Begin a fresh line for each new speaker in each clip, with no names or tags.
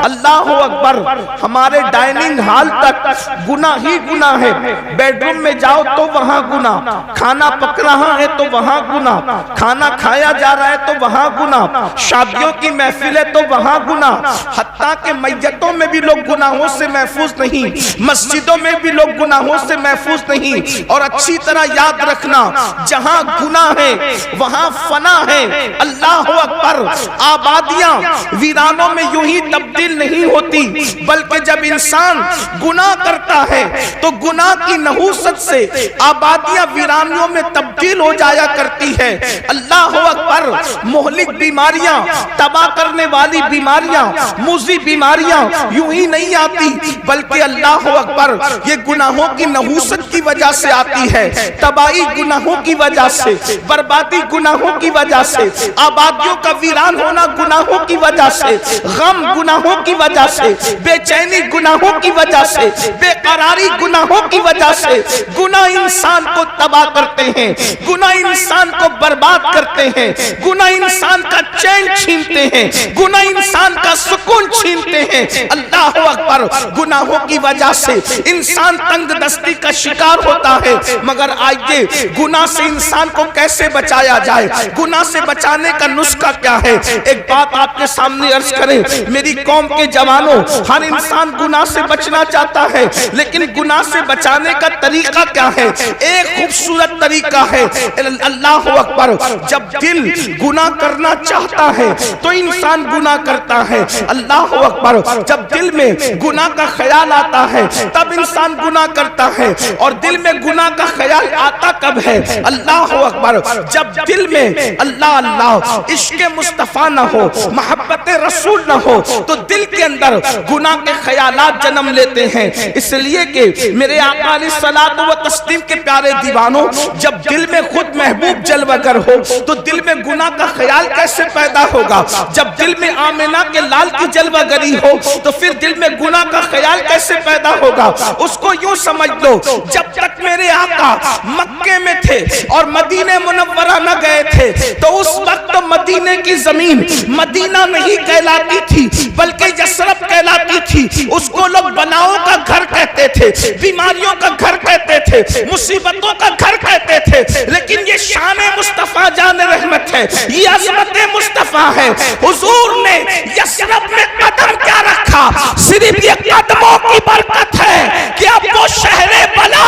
अल्लाह अकबर। हमारे dining hall तक गुनाह ही गुनाह है। बेडरूम में जाओ तो वहां गुनाह, खाना पक रहा है तो वहां गुनाह, खाना खाया जा रहा है तो वहां गुनाह, शादियों की महफिल है तो वहां गुनाह, हत्ता के मैयतों में भी लोग गुनाहों से महफूज नहीं, मस्जिदों में भी लोग गुनाहों से महफूज नहीं। और अच्छी तरह याद रखना, जहां गुनाह है वहां फना है। अल्लाह अकबर। आबादियां वीरानों में यूं ही तब्दील नहीं होती, बल्कि जब इंसान गुनाह करता है तो गुनाह की नहूसत से आबादियां वीरानियों में तब्दील हो जाया करती है। अल्लाह अकबर। मोहलिक बीमारियां, तबाह करने वाली बीमारियां, मूजी बीमारियां यूं ही नहीं आती, बल्कि अल्लाह अकबर ये गुनाहों की नहूसत की वजह से आती है। तबाही गुनाहों की वजह से, बर्बादी गुनाहों की वजह से, आबादियों का वीरान होना गुनाहों की वजह से, गम गुनाहों की वजह से, बेचैनी गुनाहों की वजह से, बेकरारी गुनाहों की वजह से। गुनाह इंसान को तबाह करते हैं, गुनाह इंसान को बर्बाद करते हैं, गुनाह इंसान का चैन छीनते हैं, गुनाह इंसान का सुकून छीनते हैं। अल्लाह अकबर। गुनाहों की वजह से इंसान तंगदस्ती का शिकार होता है। मगर आइए, गुनाह से इंसान को कैसे बचाया जाए, गुनाह से बचाने का नुस्खा क्या है? एक बात आपके सामने अर्ज करें। मेरी कौम के जवानों, हर इंसान गुनाह से बचना चाहता है, लेकिन गुनाह से बचाने का तरीका क्या है? एक खूबसूरत तरीका है। अल्लाह अकबर। जब दिल गुनाह करना चाहता है तो इंसान गुनाह करता है। अल्लाह अकबर। जब दिल में गुनाह का ख्याल आता है तब इंसान गुनाह करता है। और दिल में गुनाह का ख्याल आता कब है? अल्लाह अकबर। जब दिल में अल्लाह अल्लाह इश्क़ मुस्तफ़ा न हो, मोहब्बत रसूल न हो, तो दिल के अंदर गुनाह के ख्यालात जन्म लेते हैं। इसलिए कि मेरे आका अलैहिस्सलातु व तस्लीम के प्यारे दीवानों, जब दिल में खुद महबूब जलवगर हो तो दिल में गुनाह का ख्याल कैसे पैदा होगा? जब दिल में आमिना के लाल की जलवगरी हो तो फिर दिल में गुनाह का ख्याल कैसे पैदा होगा? उसको यूं समझ लो, जब तक मेरे आका मक्के में थे और मदीने मुनव्वरा न गए थे तो उस वक्त मदीने की जमीन मदीना नहीं कहलाती थी, बल्कि यसरब कहलाती थी। उसको लोग बनाओ का घर कहते थे, बीमारियों का घर कहते थे, मुसीबतों का घर कहते थे। लेकिन ये शान मुस्तफा जान रहमत है, ये अज़मत मुस्तफा है। हुजूर ने यसरब में कदम क्या रखा? सिर्फ ये कदमों की बरकत है कि अब वो शहरे बला,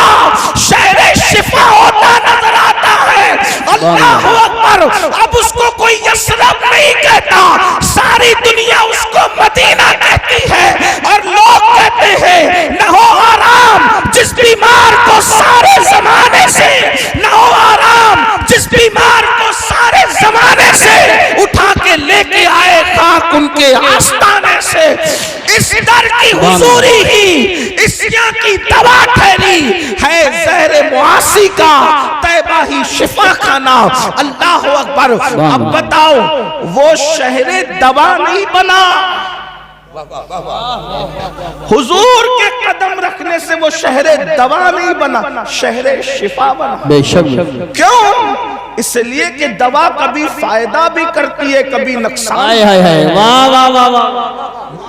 शहरे शिफा होता नजर आता है। अल्लाह अकबर। अब उसको कोई यसरब नहीं कहता, सारी दुनिया उसको मदीना कहती है। और लोग कहते हैं न हो आराम जिस बीमार को सारे जमाने से, न हो आराम जिस बीमार को सारे जमाने से उठा के लेके आए खाक उनके आस्ताने से। इस दर की हुजूरी ही इस्या की दवा ठहरी है, ज़हरे मुआसी का तैबा ही शिफा खाना। अल्लाह अकबर। अब बताओ, वो शहरे दवा नहीं बना, हुजूर के कदम रखने से वो शहरे दवा नहीं बना, शहरे शिफा बना। बेशक। क्यों? इसलिए कि दवा कभी फायदा भी करती है, कभी नुकसान। वाह वाह वाह वाह।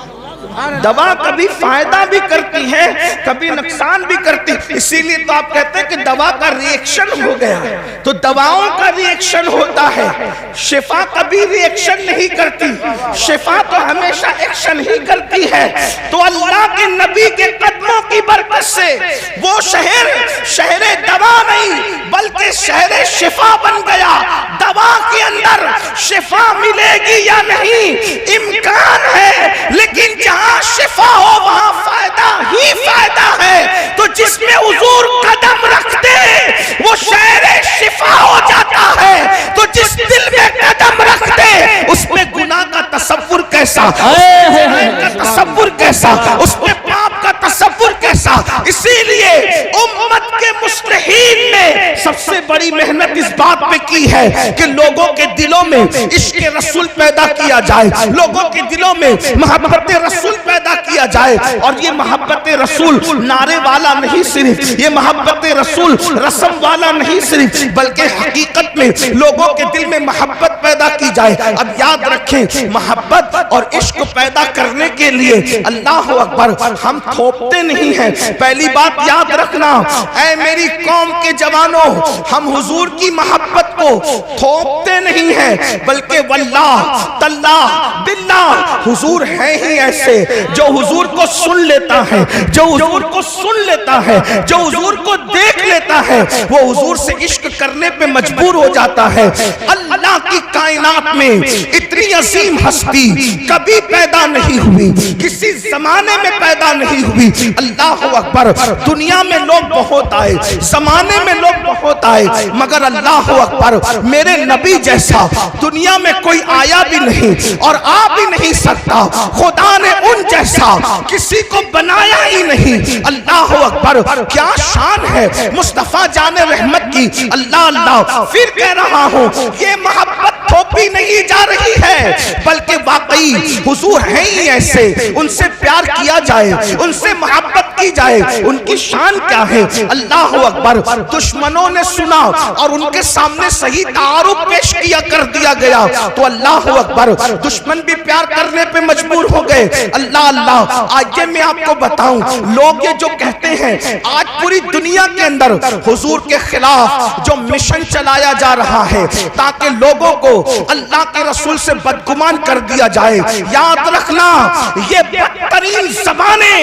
दवा कभी फायदा भी करती है, कभी नुकसान भी करती है। इसीलिए तो आप कहते हैं कि दवा का रिएक्शन हो गया, तो दवाओं का रिएक्शन होता है। शिफा कभी रिएक्शन नहीं करती, शिफा तो हमेशा एक्शन ही करती है। तो अल्लाह के नबी के कदमों की बरकत से वो शहर शहरे दवा नहीं बल्कि शहरे शिफा बन गया। दवा के अंदर शिफा मिलेगी या नहीं इम्कान है, लेकिन जहां शिफा हो वहां फायदा ही फायदा है। तो जिसमें हुजूर कदम रखते वो शहरे शिफा हो जाता है। तो जिस दिल में कदम रखते उसमें गुनाह का तसव्वुर कैसा, का तसव्वुर कैसा, उसमें पाप का तसव्वुर कैसा। इसीलिए उम्मत के मुस्लिहीन ने सबसे बड़ी मेहनत इस बात पे की है कि लोगों के दिलों में इश्क़ रसूल पैदा किया जाए, लोगों के दिलों में मोहब्बत रसूल पैदा किया जाए। और ये मोहब्बत रसूल नारे वाला नहीं सिर्फ, ये मोहब्बत रसूल रस्म वाला नहीं सिर्फ, बल्कि हकीकत में लोगों के दिल में मोहब्बत पैदा की जाए। अब याद रखें, मोहब्बत और इश्क पैदा करने के लिए अल्लाह अकबर हम थोपते नहीं हैं। पहली बात याद रखना, ऐ मेरी कौम के जवानों, हम हुजूर की मोहब्बत को थोपते नहीं हैं, बल्कि वल्लाह तल्लाह बिल्लाह हुजूर है ही ऐसे जो हुजूर को सुन लेता है, जो हुजूर को सुन लेता है, जो हुजूर को देख लेता है, वो हुजूर से इश्क करने पे मजबूर हो जाता है। अल्लाह की कायनात में इतनी अजीम हस्ती कभी पैदा नहीं हुई, किसी जमाने में पैदा नहीं हुई। अल्लाह अकबर, दुनिया में लोग बहुत आए, जमाने में लोग बहुत आए, मगर अल्लाह अकबर मेरे नबी जैसा दुनिया में कोई आया भी नहीं और आ भी नहीं सकता। खुदा ने उन जैसा किसी को बनाया ही नहीं। अल्लाह अकबर, क्या शान है मुस्तफा जाने रहमत की। अल्लाह अल्लाह, फिर कह रहा हूँ, ये मोहब्बत थोपी नहीं जा रही है, बल्कि वाकई हुजूर है ही ऐसे, उनसे प्यार किया जाए, उनसे मोहब्बत की जाए। उनकी शान क्या है? अल्लाह अकबर, दुश्मनों ने सुना और उनके सामने सही तारुफ पेश किया कर दिया गया, तो अल्लाह अकबर दुश्मन भी प्यार करने पे मजबूर हो गए। अल्लाह अल्लाह, आज ये मैं आपको बताऊं, लोग ये जो कहते हैं, आज पूरी दुनिया के अंदर हुजूर के खिलाफ जो मिशन चलाया जा रहा है ताकि लोगों को अल्लाह के रसूल से बदगुमान कर दिया जाए, याद रखना ये बदतरीन ज़बाने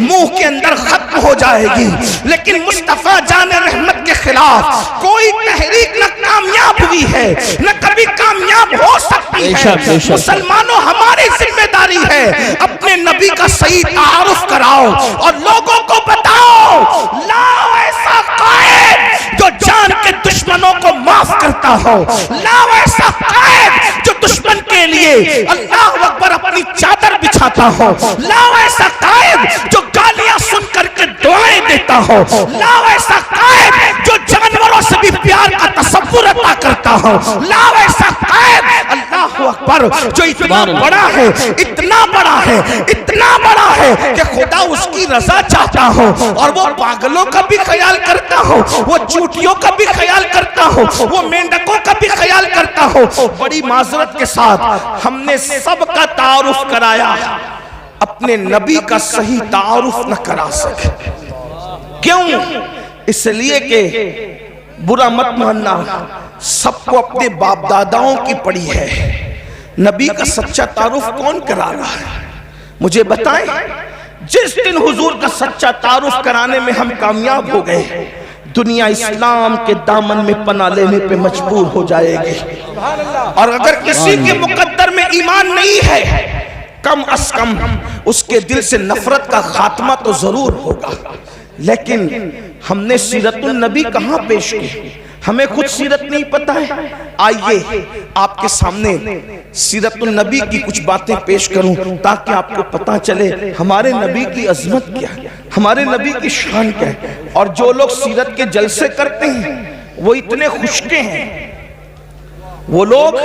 मुंह के अंदर खत्म हो जाएगी, लेकिन मुस्तफा जाने रहमत के खिलाफ कोई तहरीक न कामयाब हुई है, न कभी कामयाब हो सकती है। मुसलमानों, हमारी जिम्मेदारी है अपने नबी का सही तारुफ कराओ और लोगों को बताओ, लाओ ऐसा कायद जो जान के दुश्मनों को माफ करता हो, लाओ ऐसा कायद जो दुश्मन के लिए अल्लाह अकबर अपनी चादर बिछाता हो, लाओ ऐसा कायद जो गालियां सुन करके दुआएं देता हो, लाओ ऐसा कायद जो जानवरों से भी प्यार का तसव्वुर अता करता हो, लाओ ऐसा कायद अल्लाह अकबर जो इतना बड़ा है, इतना बड़ा है, इतना बड़ा है कि खुदा उसकी रजा चाहता हो और वो पागलों का भी ख्याल करता हो, वो चूटियों का भी ख्याल करता हो, वो मेंढकों का भी ख्याल करता हो। बड़ी माजरत के साथ हमने सबका तारुफ कराया, अपने नबी का सही तारुफ न करा सके। क्यों? इसलिए कि बुरा मत मानना, सबको अपने बाप दादाओं की पड़ी है, नबी का सच्चा तारुफ कौन करा रहा है? मुझे बताएं। जिस दिन हुजूर का सच्चा तारुफ कराने में हम कामयाब हो गए, दुनिया इस्लाम के दामन में पना लेने पे मजबूर हो जाएगी। और अगर किसी के मुकद्दर में ईमान नहीं है, कम अज कम उसके दिल से नफरत का खात्मा तो जरूर होगा। लेकिन हमने सीरतुन नबी कहाँ पेश की? हमें खुद सीरत नहीं पता है। आइए आपके सामने सीरतुन नबी की कुछ बातें पेश करूं ताकि आपको पता चले हमारे नबी की अजमत क्या है, हमारे नबी की शान क्या है। और जो लोग सीरत के जलसे करते हैं वो इतने खुशके हैं, वो लोग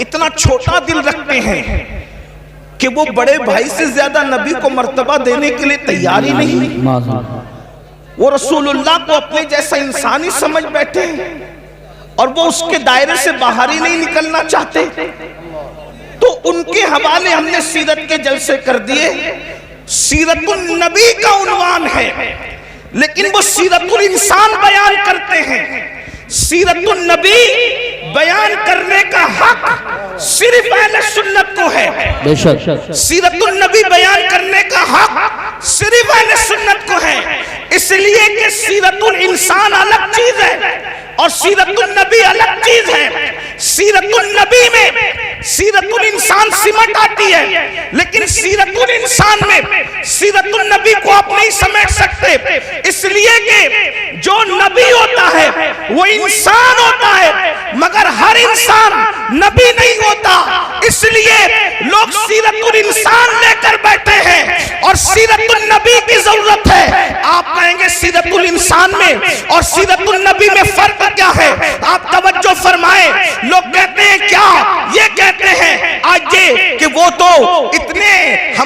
इतना छोटा दिल रखते हैं कि वो बड़े भाई से ज्यादा नबी को मर्तबा देने के लिए तैयार ही नहीं। वो रसूलुल्लाह को अपने जैसा इंसानी समझ बैठे और वो उसके दायरे से बाहर ही नहीं निकलना चाहते। तो उनके हवाले हमने सीरत के जलसे कर दिए। सीरतुन नबी का उन्वान है, लेकिन वो सीरतुल इंसान बयान करते हैं। सीरतुन नबी बयान करने का हक सिर्फ अहले सुन्नत को है। बेशक सीरतुन नबी बयान करने का हक सिर्फ अहले सुन्नत को है, इसलिए कि सीरतुल इंसान अलग चीज है और सीरतुन नबी अलग चीज है। सीरतुन नबी में सीरतुल इंसान सिमट आती है, लेकिन सीरतुल इंसान में सीरतुन नबी को आप नहीं समेट सकते, इसलिए कि जो नबी होता है वो इंसान होता है, मगर हर इंसान नबी नहीं होता। इसलिए लोग सीरतुल इंसान लेकर बैठे हैं और सीरतुल नबी की जरूरत है। आप कहेंगे सीरतुल इंसान में और सीरतुल नबी में फर्क क्या है? आप तवज्जो फरमाएं। लोग कहते हैं क्या? ये कहते हैं आज ये कि वो तो इतने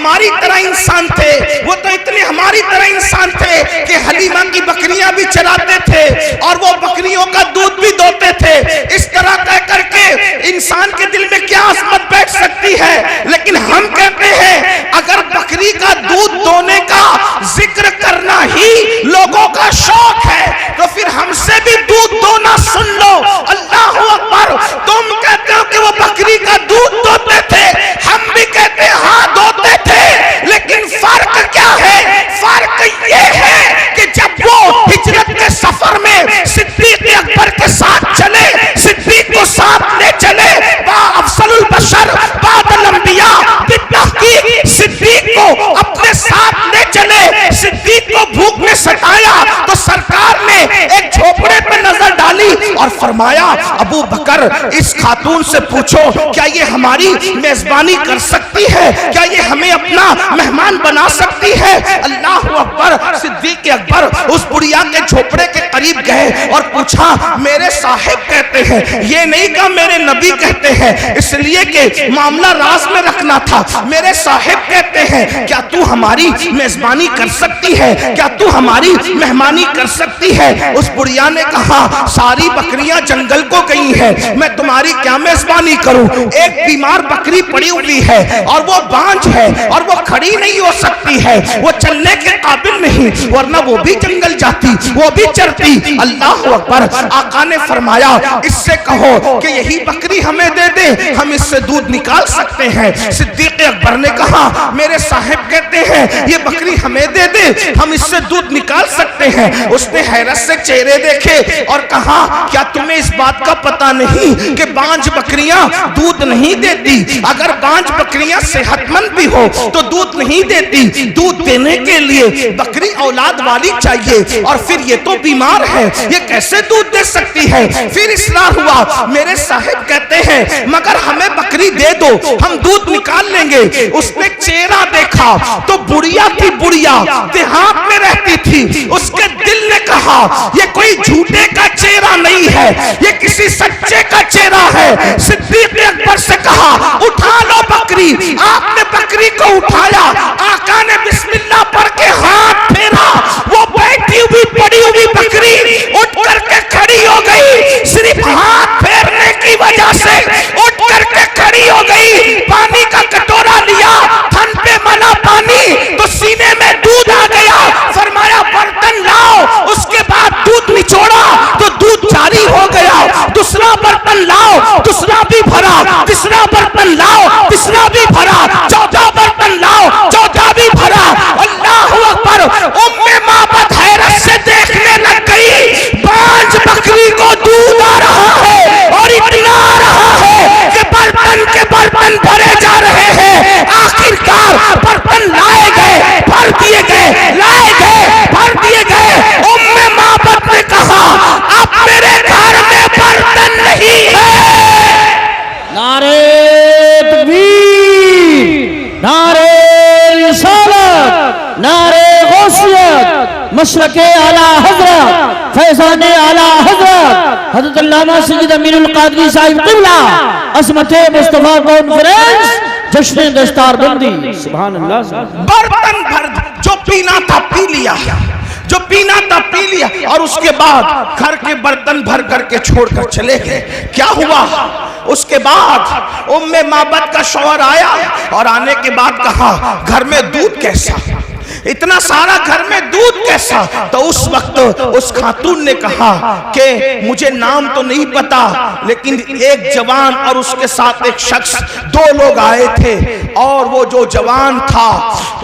हमारी तरह इंसान थे, वो तो इतने हमारी तरह इंसान थे कि हलीमा की बकरियां भी चराते थे और वो बकरियों का दूध भी दोते थे। इस तरह कह करके इंसान के दिल में क्या अजमत बैठ सकती है। लेकिन हम कहते हैं अगर बकरी का दूध दोने का जिक्र करना ही लोगों का शौक है तो फिर हमसे भी दूध दोना सुन लो। अल्लाह अकबर। तुम कहते हो कि वो बकरी का दूध दोते थे, हम भी कहते हैं हाँ दोते थे, लेकिन फर्क क्या है? फर्क ये है कि जब वो हिजरत के सफर में सिद्दीक अकबर के साथ चले, सिद्दीक को साथ ले चले, अफसलुल बशर बादल अंबिया बित्तहकीक सिद्दीक को अपने साथ ले चले। सिद्दीक को भूख में सताया तो सरकार ने एक झोपड़े पे नजर डाली और फरमाया अबू बकर इस खातून से पूछो क्या ये हमारी मेजबानी कर सकती है, क्या ये हमें अपना मेहमान बना सकती है। अल्लाह अकबर। सिद्दीक अकबर उस बुढ़िया के झोपड़े के करीब गए और पूछा मेरे साहिब कहते हैं, ये नहीं कहा मेरे नबी कहते हैं, इसलिए कि मामला राज में रखना था। मेरे साहिब कहते हैं क्या तू हमारी मेजबानी कर सकती है, क्या तू हमारी मेहमानी कर सकती है। उस बुढ़िया ने कहा सारी बकरियां जंगल को गई हैं, मैं तुम्हारी क्या मेजबानी करूं। एक बीमार बकरी पड़ी हुई है और वो बांझ है और वो खड़ी नहीं हो सकती है, वो चलने के काबिल नहीं, वरना वो भी जंगल जाती, वो भी चरती। अल्लाह अकबर। आका ने फरमाया इससे कहो कि यही बकरी हमें दे दे, हम इससे दूध निकाल सकते हैं। सिद्दीक अकबर ने कहा मेरे साहिब कहते हैं ये बकरी हमें दे दे, हम इससे दूध निकाल सकते हैं। उसने हैरत से चेहरे देखे और कहा क्या तुम्हें इस बात का पता नहीं कि बांझ बकरियां दूध नहीं देती। अगर बांझ बकरियां सेहतमंद भी हो तो दूध नहीं देती, दूध देने के लिए बकरी औलाद वाली चाहिए और फिर ये तो बीमार है, ये कैसे दूध दे सकती है। फिर इसरार हुआ। मेरे साहिब कहते हैं मगर हमें बकरी दे दो, हम दूध निकाल लेंगे। उसने चेहरा देखा तो बुढ़िया की बुढ़िया देहात में रहती थी। उसके दिल ने कहा ये कोई झूठे का चेहरा नहीं है, ये किसी सच्चे का चेहरा है। सिद्दीक अकबर से कहा उठा लो बकरी। आपने बकरी को उठाया, आका ने बिस्मिल्लाह पढ़ के हाथ फेरा, वो बैठी हुई पड़ी हुई बकरी उठ करके खड़ी हो गई। सिर्फ हाथ फेरने की वजह से उठ करके खड़ी हो गई। पानी का कटोरा लिया, थन पे मना पानी तो सीने में दूध आ गया। फरमाया बर्तन लाओ, उसके बाद दूध निचोड़ा तो दूध जारी हो गया। दूसरा बर्तन लाओ, दूसरा भी भरा, तीसरा बर्तन लाओ, तीसरा भी भरा, चौथा बर्तन लाओ, चौथा भी भरा। अल्लाह अकबर। उम्मे माबद हैरत से देखने लग गई, बांझ बकरी को दूध आ रहा है और इतना आ रहा है कि बर्तन के बर्तन भरे जा रहे हैं। आखिरकार बर्तन लाए गए, भर दिए गए, लाए गए, भर दिए गए। उम्मे माबद ने कहा अब मेरे घर में बर्तन नहीं है।
नारे तकबीर, नारे रिसालत, नारे गौसियत, मशरक़े आला हज़रत, फैज़ाने आला हज़रत हज़रत अल्लामा सय्यद अमीरुल क़ादरी साहिब क़िबला, अज़मत मुस्तफ़ा कॉन्फ्रेंस, जश्न दस्तार बंदी। सुभान अल्लाह।
बर्तन भर जो पीना था पी लिया, जो पीना था पी लिया और उसके बाद घर के बर्तन भर करके छोड़कर चले गए। क्या हुआ उसके बाद? उम्मे माबद का शौहर आया और आने के बाद कहा घर में दूध कैसा, इतना सारा घर में दूध कैसा। तो उस वक्त उस खातून ने कहा कि मुझे नाम तो नहीं पता, लेकिन एक जवान और उसके साथ एक शख्स, दो लोग आए थे और वो जो जवान था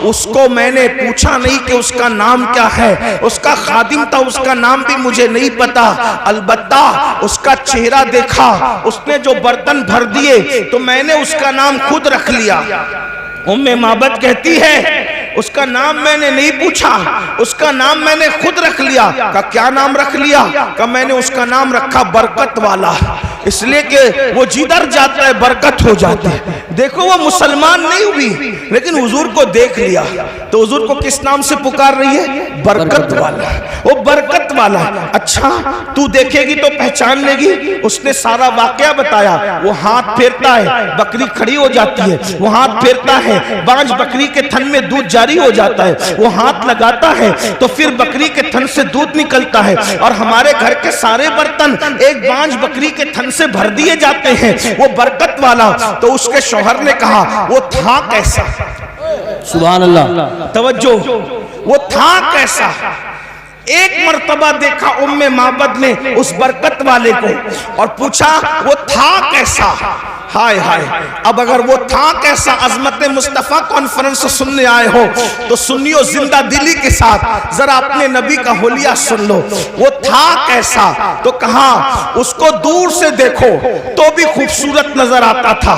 उसको मैंने पूछा नहीं कि उसका नाम क्या है, उसका खादिम था, उसका नाम भी मुझे नहीं पता, अलबत्ता उसका चेहरा देखा, उसने जो बर्तन भर दिए तो मैंने उसका नाम खुद रख लिया। उम्मे माबद कहती है उसका नाम मैंने नहीं पूछा, उसका नाम मैंने खुद रख लिया। का क्या नाम रख लिया? का मैंने उसका नाम रखा बरकत वाला, इसलिए कि वो जिधर जाता है बरकत हो जाती है। देखो वो मुसलमान नहीं हुई लेकिन हुजूर को देख लिया तो हुजूर को किस नाम से पुकार रही है? बरकत वाला। वो बरकत वाला है। अच्छा तू देखेगी तो पहचान लेगी। उसने सारा वाकया बताया। वो हाथ फेरता है, बकरी खड़ी हो जाती है। वो हाथ फेरता है, बांझ बकरी के थन में दूध जारी हो जाता है। वो हाथ लगाता है तो फिर बकरी के थन से दूध निकलता है और हमारे घर के सारे बर्तन एक बांझ बकरी के थन से भर दिए जाते हैं। वो बरकत वाला। तो उसके शौहर ने कहा वो था कैसा?
सुभान अल्लाह।
तवज्जो, वो था कैसा? एक मर्तबा देखा उम्मे माबद ने उस बरकत वाले को और पूछा वो था कैसा? हाय हाय। अब अगर वो था कैसा अजमत मुस्तफा कॉन्फ्रेंस सुनने आए हो तो सुनियो जिंदा दिली के साथ, जरा अपने नबी का होलिया सुन लो। वो था कैसा? तो कहा उसको दूर से देखो तो भी खूबसूरत नजर आता था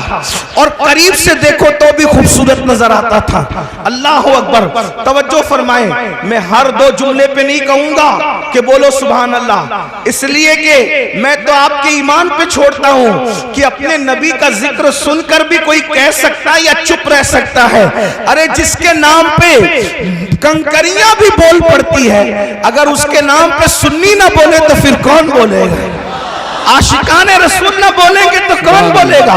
और करीब से देखो तो भी खूबसूरत नजर आता था। अल्लाह अकबर। तवज्जो फरमाए, मैं हर दो जुमले पे नहीं कहूंगा कि बोलो सुभान अल्लाह, इसलिए कि मैं तो आपके ईमान पे छोड़ता हूं कि अपने नबी का जिक्र सुनकर भी कोई कह सकता है या चुप रह सकता है। अरे जिसके नाम पे कंकरियां भी बोल पड़ती है, अगर उसके नाम पे सुन्नी ना बोले तो फिर कौन बोलेगा? आशिकाने रसूल ना बोलेंगे तो कौन बोलेगा?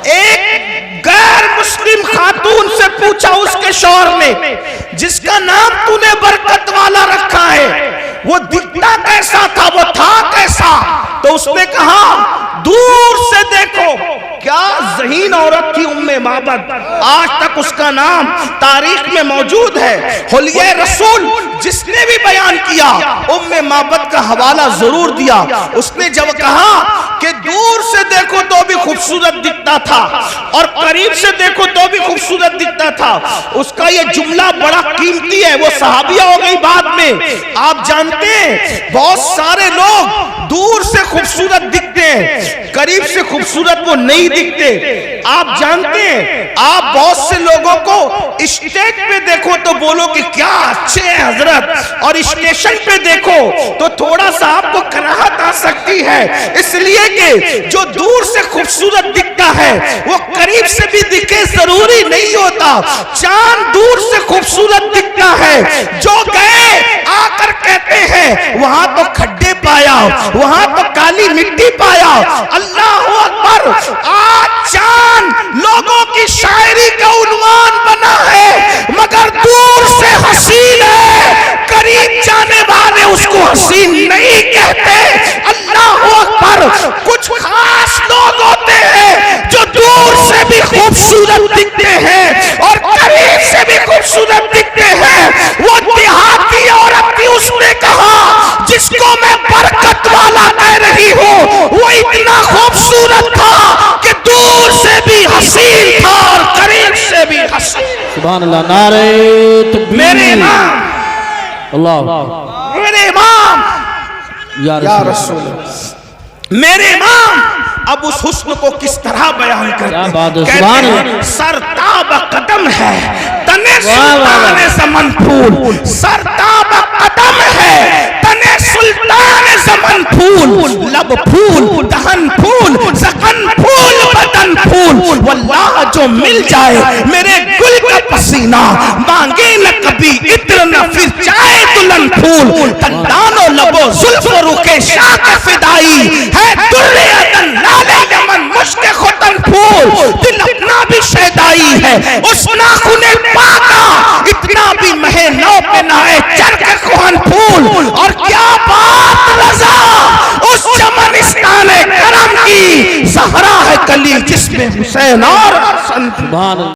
एक गैर मुस्लिम खातून से पूछा उसके शौहर ने, जिसका नाम तूने बरकत वाला रखा है वो दिखता कैसा था, वो था कैसा? तो उसने कहा दूर से देखो। क्या ज़हीन औरत थी उम्मे माबद, आज तक उसका नाम तारीख में मौजूद है। हुलिया रसूल जिसने भी बयान किया उम्मे माबद का हवाला जरूर दिया। उसने जब कहा कि दूर से देखो तो भी खूबसूरत दिखता था और करीब से देखो तो भी खूबसूरत दिखता था, उसका ये जुमला बड़ा कीमती है। वो सहाबिया हो गई बाद में। आप जानते हैं बहुत सारे लोग दूर से खूबसूरत दिखते हैं, करीब से खूबसूरत वो नहीं दिखते। आप जानते हैं आप बहुत से लोगों को स्टेज पे देखो तो बोलो कि क्या अच्छे हैं हजरत, और स्टेशन पे देखो तो थोड़ा सा आपको कराहत आ सकती है, इसलिए कि जो दूर से खूबसूरत दिखता है वो करीब से भी दिखे जरूरी नहीं होता। चांद दूर से खूबसूरत दिखता है, जो गए आकर कहते हैं वहां तो खड्डे पाया, वहां तो काली मिट्टी पाया। अल्लाह अकबर। आज चांद लोगों की शायरी का उन्वान बना है, मगर दूर से हसीन है, करीब जाने वाले उसको हसीन नहीं कहते। अल्लाह अकबर। कुछ खास लोग होते हैं जो दूर से भी खूबसूरत दिखते हैं और करीब से भी खूबसूरत दिखते हैं। वो देहाती औरत थी, उसने कहा जिसको मैं बरकत वाला कह रही हूँ वो इतना खूबसूरत था कि दूर से भी हसीन था और करीब से भी हसीन।
सुभान अल्लाह। नारे तकबीर।
मेरे इमाम,
अल्लाह,
मेरे इमाम
या
रसूल, मेरे इमाम अब उस हुस्न को किस तरह बयान करते हैं? सरताब कदम है तने सुल्तान ज़मन फूल, सरताब कदम है तने सुल्तान ज़मन फूल, लब फूल दहन फूल ज़क़न फूल बदन फूल। वल्लाह जो मिल जाए मेरे गुल का पसीना, मांगे न कभी इत्र न फिर चाहे दुल्हन फूल। तंदानो लबो जुल्फ रुके शाक फिदाई है, दुर्रे अदन लाले यमन मुश्क खुतन फूल। दिल अपना भी शैदाई है उस नाखुने पाका, इतना भी महे नौ पे नाए चरक कोहन फूल। और क्या बात रज़ा उस चमनिस्तान करम की, ज़हरा है कली जिसमें हुसैन और हसन।